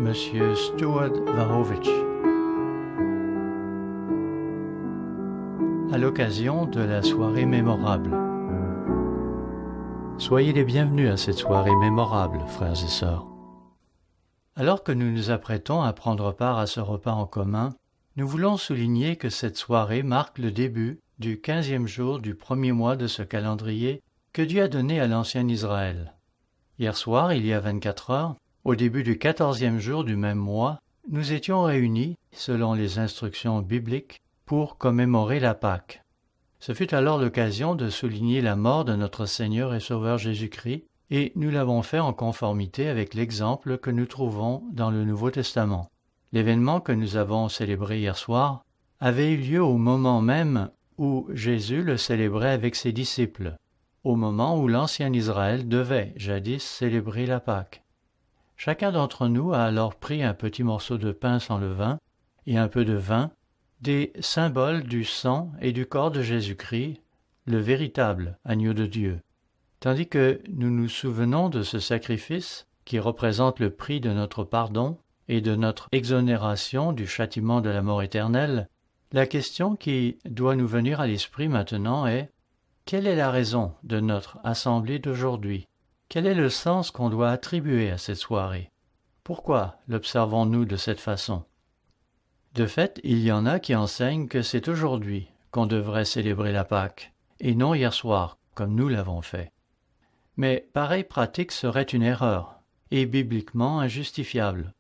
M. Stuart Wachowicz. À l'occasion de la soirée mémorable. Soyez les bienvenus à cette soirée mémorable, frères et sœurs. Alors que nous nous apprêtons à prendre part à ce repas en commun, nous voulons souligner que cette soirée marque le début du 15e jour du premier mois de ce calendrier que Dieu a donné à l'ancien Israël. Hier soir, il y a 24 heures, au début du 14e jour du même mois, nous étions réunis, selon les instructions bibliques, pour commémorer la Pâque. Ce fut alors l'occasion de souligner la mort de notre Seigneur et Sauveur Jésus-Christ, et nous l'avons fait en conformité avec l'exemple que nous trouvons dans le Nouveau Testament. L'événement que nous avons célébré hier soir avait eu lieu au moment même où Jésus le célébrait avec ses disciples, au moment où l'ancien Israël devait jadis célébrer la Pâque. Chacun d'entre nous a alors pris un petit morceau de pain sans levain et un peu de vin, des symboles du sang et du corps de Jésus-Christ, le véritable agneau de Dieu. Tandis que nous nous souvenons de ce sacrifice qui représente le prix de notre pardon et de notre exonération du châtiment de la mort éternelle, la question qui doit nous venir à l'esprit maintenant est: quelle est la raison de notre assemblée d'aujourd'hui? Quel est le sens qu'on doit attribuer à cette soirée? Pourquoi l'observons-nous de cette façon? De fait, il y en a qui enseignent que c'est aujourd'hui qu'on devrait célébrer la Pâque, et non hier soir, comme nous l'avons fait. Mais pareille pratique serait une erreur, et bibliquement injustifiable.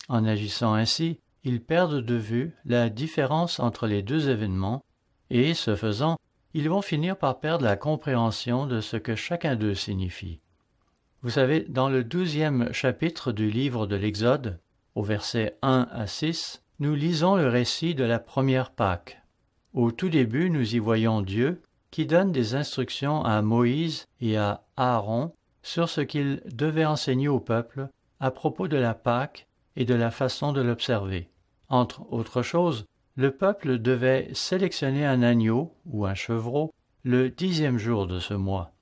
En agissant ainsi, ils perdent de vue la différence entre les deux événements, et, ce faisant, ils vont finir par perdre la compréhension de ce que chacun d'eux signifie. Vous savez, dans le 12e chapitre du livre de l'Exode, au verset 1 à 6, nous lisons le récit de la première Pâque. Au tout début, nous y voyons Dieu qui donne des instructions à Moïse et à Aaron sur ce qu'ils devaient enseigner au peuple à propos de la Pâque et de la façon de l'observer. Entre autres choses, le peuple devait sélectionner un agneau ou un chevreau le 10e jour de ce mois.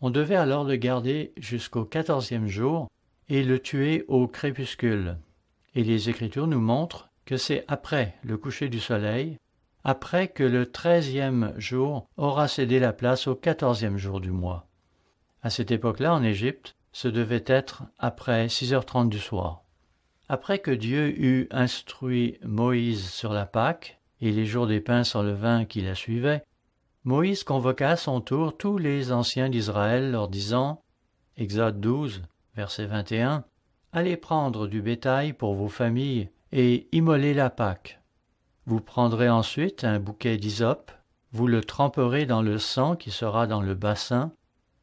On devait alors le garder jusqu'au 14e jour et le tuer au crépuscule. Et les Écritures nous montrent que c'est après le coucher du soleil, après que le 13e jour aura cédé la place au 14e jour du mois. À cette époque-là, en Égypte, ce devait être après 6h30 du soir. Après que Dieu eut instruit Moïse sur la Pâque et les jours des pains sans levain qui la suivaient, Moïse convoqua à son tour tous les anciens d'Israël, leur disant, Exode 12, verset 21, « Allez prendre du bétail pour vos familles et immoler la Pâque. Vous prendrez ensuite un bouquet d'hysope, vous le tremperez dans le sang qui sera dans le bassin,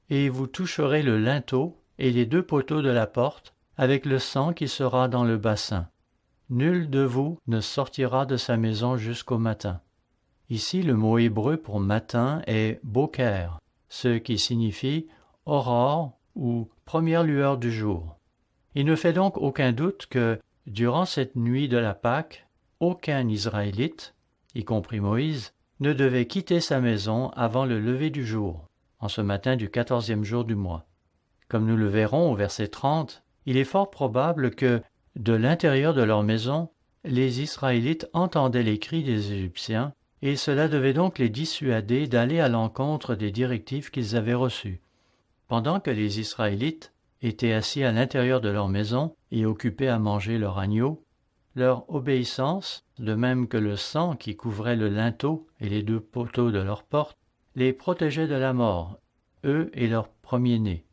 et vous toucherez le linteau et les 2 poteaux de la porte avec le sang qui sera dans le bassin. Nul de vous ne sortira de sa maison jusqu'au matin. » Ici, le mot hébreu pour matin est boker, ce qui signifie aurore ou première lueur du jour. Il ne fait donc aucun doute que, durant cette nuit de la Pâque, aucun Israélite, y compris Moïse, ne devait quitter sa maison avant le lever du jour, en ce matin du 14e jour du mois. Comme nous le verrons au verset 30, il est fort probable que, de l'intérieur de leur maison, les Israélites entendaient les cris des Égyptiens, et cela devait donc les dissuader d'aller à l'encontre des directives qu'ils avaient reçues. Pendant que les Israélites étaient assis à l'intérieur de leur maison et occupés à manger leur agneau, leur obéissance, de même que le sang qui couvrait le linteau et les 2 poteaux de leur porte, les protégeait de la mort, eux et leurs premiers-nés.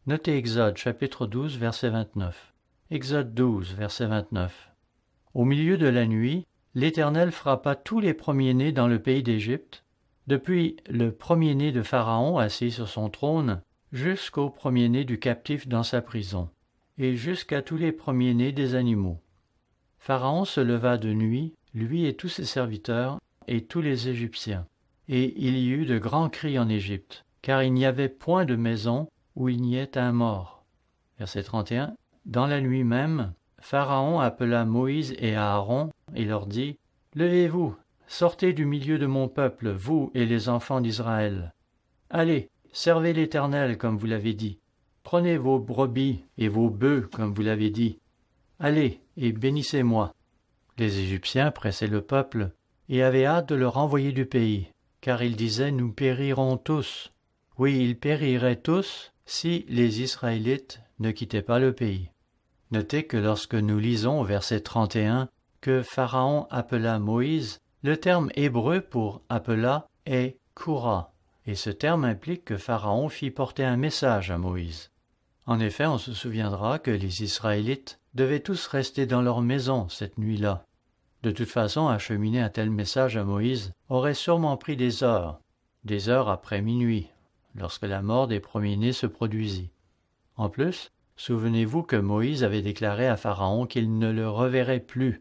Notez Exode chapitre 12, verset 29. Exode 12, verset 29. Au milieu de la nuit, l'Éternel frappa tous les premiers-nés dans le pays d'Égypte, depuis le premier-né de Pharaon assis sur son trône, jusqu'au premier-né du captif dans sa prison, et jusqu'à tous les premiers-nés des animaux. Pharaon se leva de nuit, lui et tous ses serviteurs, et tous les Égyptiens. Et il y eut de grands cris en Égypte, car il n'y avait point de maison où il n'y ait un mort. Verset 31. Dans la nuit même, Pharaon appela Moïse et Aaron et leur dit, « Levez-vous, sortez du milieu de mon peuple, vous et les enfants d'Israël. Allez, servez l'Éternel comme vous l'avez dit. Prenez vos brebis et vos bœufs comme vous l'avez dit. Allez, et bénissez-moi. » Les Égyptiens pressaient le peuple et avaient hâte de le renvoyer du pays, car ils disaient « Nous périrons tous. » Oui, ils périraient tous si les Israélites ne quittaient pas le pays. Notez que lorsque nous lisons au verset 31 que Pharaon appela Moïse, le terme hébreu pour « appela » est « koura », et ce terme implique que Pharaon fit porter un message à Moïse. En effet, on se souviendra que les Israélites devaient tous rester dans leur maison cette nuit-là. De toute façon, acheminer un tel message à Moïse aurait sûrement pris des heures après minuit, lorsque la mort des premiers-nés se produisit. En plus, souvenez-vous que Moïse avait déclaré à Pharaon qu'il ne le reverrait plus.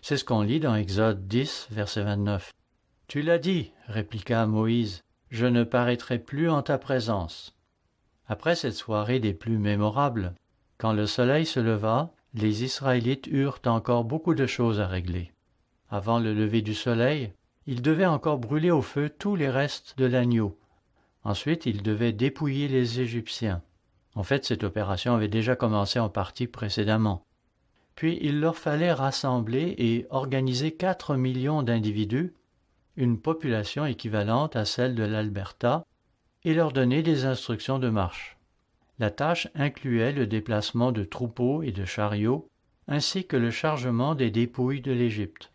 C'est ce qu'on lit dans Exode 10, verset 29. « Tu l'as dit, répliqua Moïse, je ne paraîtrai plus en ta présence. » Après cette soirée des plus mémorables, quand le soleil se leva, les Israélites eurent encore beaucoup de choses à régler. Avant le lever du soleil, ils devaient encore brûler au feu tous les restes de l'agneau. Ensuite, ils devaient dépouiller les Égyptiens. En fait, cette opération avait déjà commencé en partie précédemment. Puis, il leur fallait rassembler et organiser 4 millions d'individus, une population équivalente à celle de l'Alberta, et leur donner des instructions de marche. La tâche incluait le déplacement de troupeaux et de chariots, ainsi que le chargement des dépouilles de l'Égypte.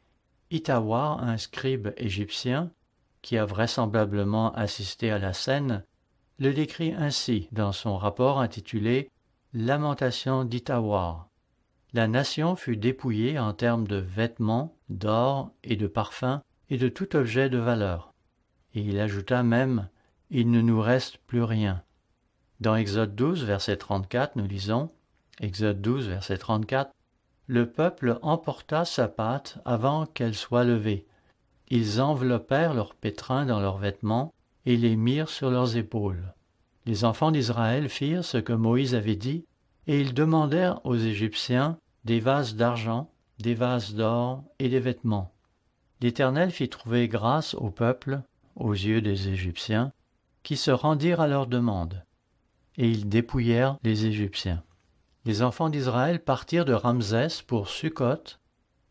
Itawar, un scribe égyptien, qui a vraisemblablement assisté à la scène, le décrit ainsi dans son rapport intitulé « Lamentation d'Itawar ». La nation fut dépouillée en termes de vêtements, d'or et de parfums et de tout objet de valeur. Et il ajouta même « Il ne nous reste plus rien ». Dans Exode 12, verset 34, nous lisons Exode 12, verset 34, « Le peuple emporta sa pâte avant qu'elle soit levée. Ils enveloppèrent leurs pétrins dans leurs vêtements et les mirent sur leurs épaules. Les enfants d'Israël firent ce que Moïse avait dit, et ils demandèrent aux Égyptiens des vases d'argent, des vases d'or et des vêtements. L'Éternel fit trouver grâce au peuple, aux yeux des Égyptiens, qui se rendirent à leur demande, et ils dépouillèrent les Égyptiens. Les enfants d'Israël partirent de Ramsès pour Sukkot,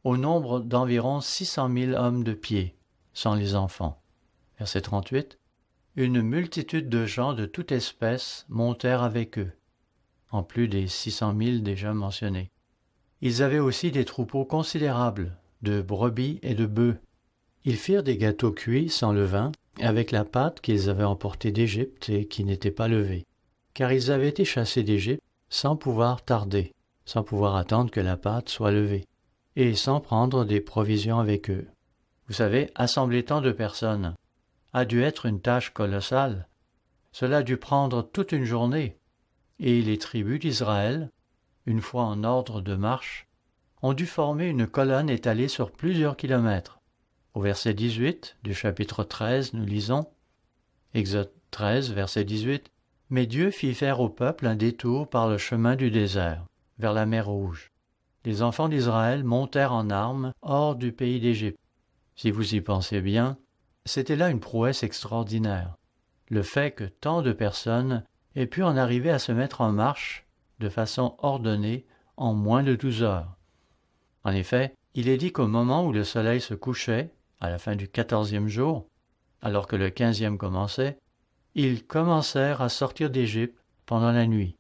au nombre d'environ 600 000 hommes de pied, sans les enfants. Verset 38. Une multitude de gens de toute espèce montèrent avec eux, en plus des 600 000 déjà mentionnés. Ils avaient aussi des troupeaux considérables, de brebis et de bœufs. Ils firent des gâteaux cuits sans levain, avec la pâte qu'ils avaient emportée d'Égypte et qui n'était pas levée, car ils avaient été chassés d'Égypte sans pouvoir tarder, sans pouvoir attendre que la pâte soit levée, et sans prendre des provisions avec eux. Vous savez, assembler tant de personnes a dû être une tâche colossale. Cela a dû prendre toute une journée, et les tribus d'Israël, une fois en ordre de marche, ont dû former une colonne étalée sur plusieurs kilomètres. Au verset 18 du chapitre 13, nous lisons Exode 13, verset 18, « Mais Dieu fit faire au peuple un détour par le chemin du désert, vers la mer Rouge. Les enfants d'Israël montèrent en armes hors du pays d'Égypte. » Si vous y pensez bien, c'était là une prouesse extraordinaire. Le fait que tant de personnes aient pu en arriver à se mettre en marche de façon ordonnée en moins de 12 heures. En effet, il est dit qu'au moment où le soleil se couchait, à la fin du 14e jour, alors que le 15e commençait, ils commencèrent à sortir d'Égypte pendant la nuit.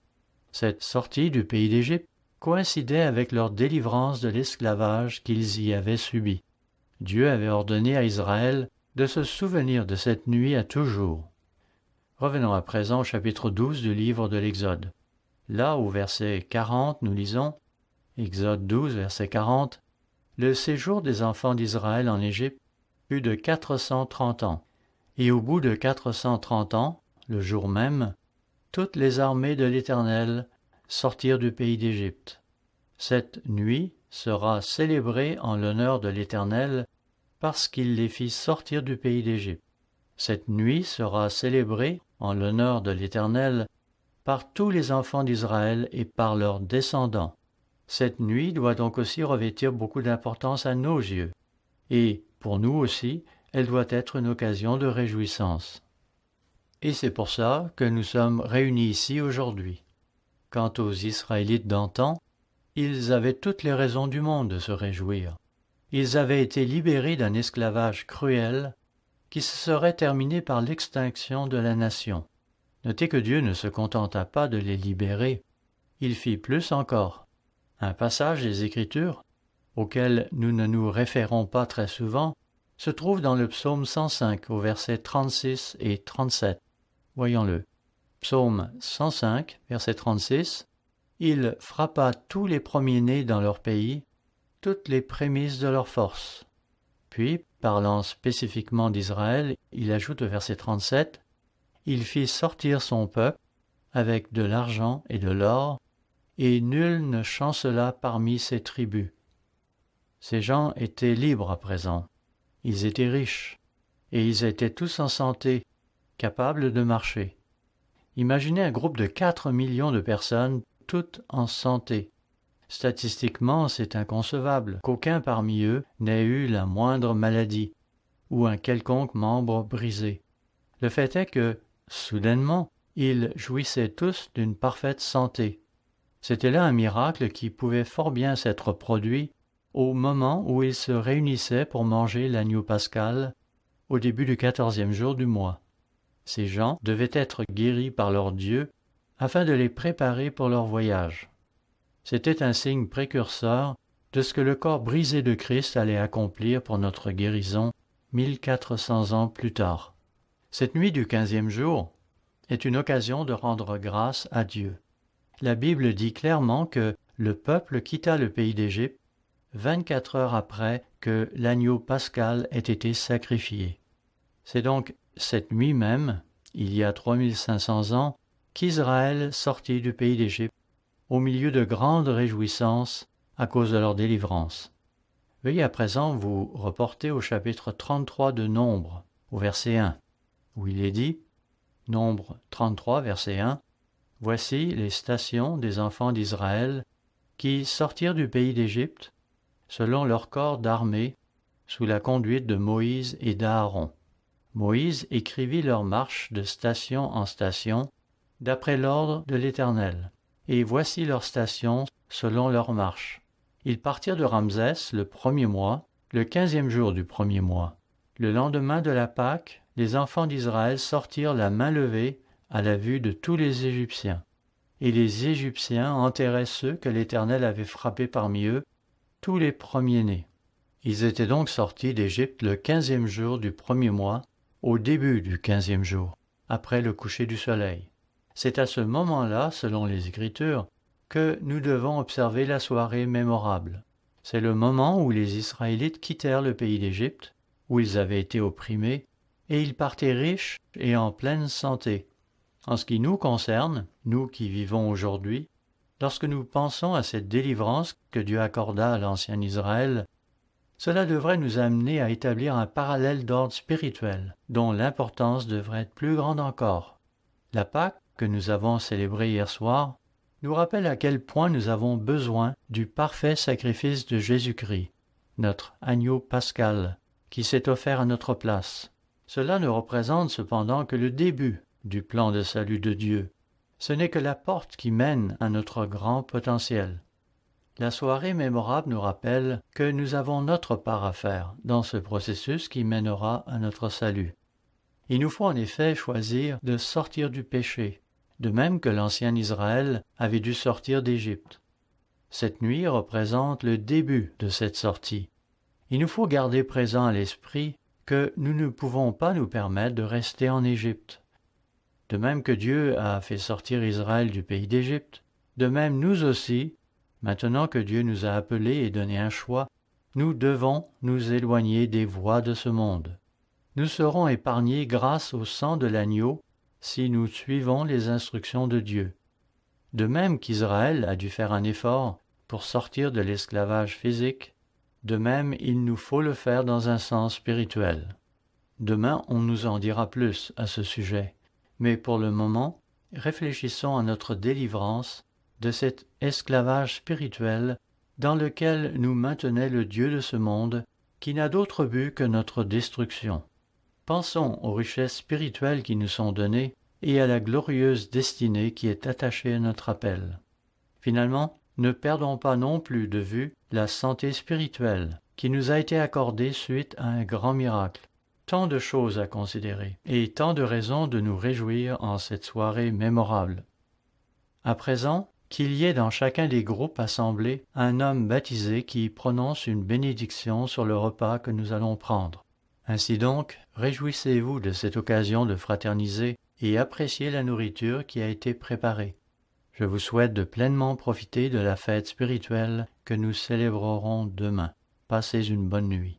Cette sortie du pays d'Égypte coïncidait avec leur délivrance de l'esclavage qu'ils y avaient subi. Dieu avait ordonné à Israël de se souvenir de cette nuit à toujours. Revenons à présent au chapitre 12 du livre de l'Exode. Là, au verset 40, nous lisons, Exode 12, verset 40, « Le séjour des enfants d'Israël en Égypte fut de 430 ans, et au bout de 430 ans, le jour même, toutes les armées de l'Éternel sortirent du pays d'Égypte. Cette nuit sera célébrée en l'honneur de l'Éternel parce qu'il les fit sortir du pays d'Égypte. Cette nuit sera célébrée en l'honneur de l'Éternel par tous les enfants d'Israël et par leurs descendants. Cette nuit doit donc aussi revêtir beaucoup d'importance à nos yeux, et, pour nous aussi, elle doit être une occasion de réjouissance. Et c'est pour ça que nous sommes réunis ici aujourd'hui. Quant aux Israélites d'antan, ils avaient toutes les raisons du monde de se réjouir. Ils avaient été libérés d'un esclavage cruel qui se serait terminé par l'extinction de la nation. Notez que Dieu ne se contenta pas de les libérer, il fit plus encore. Un passage des Écritures, auquel nous ne nous référons pas très souvent, se trouve dans le psaume 105 au versets 36 et 37. Voyons-le. Psaume 105, verset 36. « Il frappa tous les premiers-nés dans leur pays, toutes les prémices de leur force. » Puis, parlant spécifiquement d'Israël, il ajoute au verset 37, « Il fit sortir son peuple avec de l'argent et de l'or, et nul ne chancela parmi ses tribus. » Ces gens étaient libres à présent. Ils étaient riches, et ils étaient tous en santé, capables de marcher. Imaginez un groupe de 4 millions de personnes, toutes en santé. Statistiquement, c'est inconcevable qu'aucun parmi eux n'ait eu la moindre maladie ou un quelconque membre brisé. Le fait est que, soudainement, ils jouissaient tous d'une parfaite santé. C'était là un miracle qui pouvait fort bien s'être produit au moment où ils se réunissaient pour manger l'agneau pascal au début du 14e jour du mois. Ces gens devaient être guéris par leur Dieu afin de les préparer pour leur voyage. C'était un signe précurseur de ce que le corps brisé de Christ allait accomplir pour notre guérison 1400 ans plus tard. Cette nuit du 15e jour est une occasion de rendre grâce à Dieu. La Bible dit clairement que le peuple quitta le pays d'Égypte 24 heures après que l'agneau pascal ait été sacrifié. C'est donc cette nuit même, il y a 3500 ans, qu'Israël sortit du pays d'Égypte, au milieu de grandes réjouissances à cause de leur délivrance. Veuillez à présent vous reporter au chapitre 33 de Nombre, au verset 1, où il est dit, Nombre 33, verset 1, « Voici les stations des enfants d'Israël qui sortirent du pays d'Égypte, selon leur corps d'armée, sous la conduite de Moïse et d'Aaron. Moïse écrivit leur marche de station en station, d'après l'ordre de l'Éternel. Et voici leurs stations selon leur marche. Ils partirent de Ramsès le 1er mois, le 15e jour du 1er mois. Le lendemain de la Pâque, les enfants d'Israël sortirent la main levée à la vue de tous les Égyptiens. Et les Égyptiens enterraient ceux que l'Éternel avait frappés parmi eux, tous les premiers-nés. Ils étaient donc sortis d'Égypte le 15e jour du 1er mois, au début du 15e jour, après le coucher du soleil. C'est à ce moment-là, selon les Écritures, que nous devons observer la soirée mémorable. C'est le moment où les Israélites quittèrent le pays d'Égypte, où ils avaient été opprimés, et ils partaient riches et en pleine santé. En ce qui nous concerne, nous qui vivons aujourd'hui, lorsque nous pensons à cette délivrance que Dieu accorda à l'ancien Israël, cela devrait nous amener à établir un parallèle d'ordre spirituel, dont l'importance devrait être plus grande encore. La Pâque, que nous avons célébrée hier soir, nous rappelle à quel point nous avons besoin du parfait sacrifice de Jésus-Christ, notre agneau pascal, qui s'est offert à notre place. Cela ne représente cependant que le début du plan de salut de Dieu. Ce n'est que la porte qui mène à notre grand potentiel. La soirée mémorable nous rappelle que nous avons notre part à faire dans ce processus qui mènera à notre salut. Il nous faut en effet choisir de sortir du péché, de même que l'ancien Israël avait dû sortir d'Égypte. Cette nuit représente le début de cette sortie. Il nous faut garder présent à l'esprit que nous ne pouvons pas nous permettre de rester en Égypte. De même que Dieu a fait sortir Israël du pays d'Égypte, de même nous aussi, maintenant que Dieu nous a appelés et donné un choix, nous devons nous éloigner des voies de ce monde. Nous serons épargnés grâce au sang de l'agneau si nous suivons les instructions de Dieu. De même qu'Israël a dû faire un effort pour sortir de l'esclavage physique, de même il nous faut le faire dans un sens spirituel. Demain, on nous en dira plus à ce sujet, mais pour le moment, réfléchissons à notre délivrance de cet esclavage spirituel dans lequel nous maintenait le Dieu de ce monde qui n'a d'autre but que notre destruction. Pensons aux richesses spirituelles qui nous sont données et à la glorieuse destinée qui est attachée à notre appel. Finalement, ne perdons pas non plus de vue la santé spirituelle qui nous a été accordée suite à un grand miracle. Tant de choses à considérer et tant de raisons de nous réjouir en cette soirée mémorable. À présent, qu'il y ait dans chacun des groupes assemblés un homme baptisé qui prononce une bénédiction sur le repas que nous allons prendre. Ainsi donc, réjouissez-vous de cette occasion de fraterniser et appréciez la nourriture qui a été préparée. Je vous souhaite de pleinement profiter de la fête spirituelle que nous célébrerons demain. Passez une bonne nuit.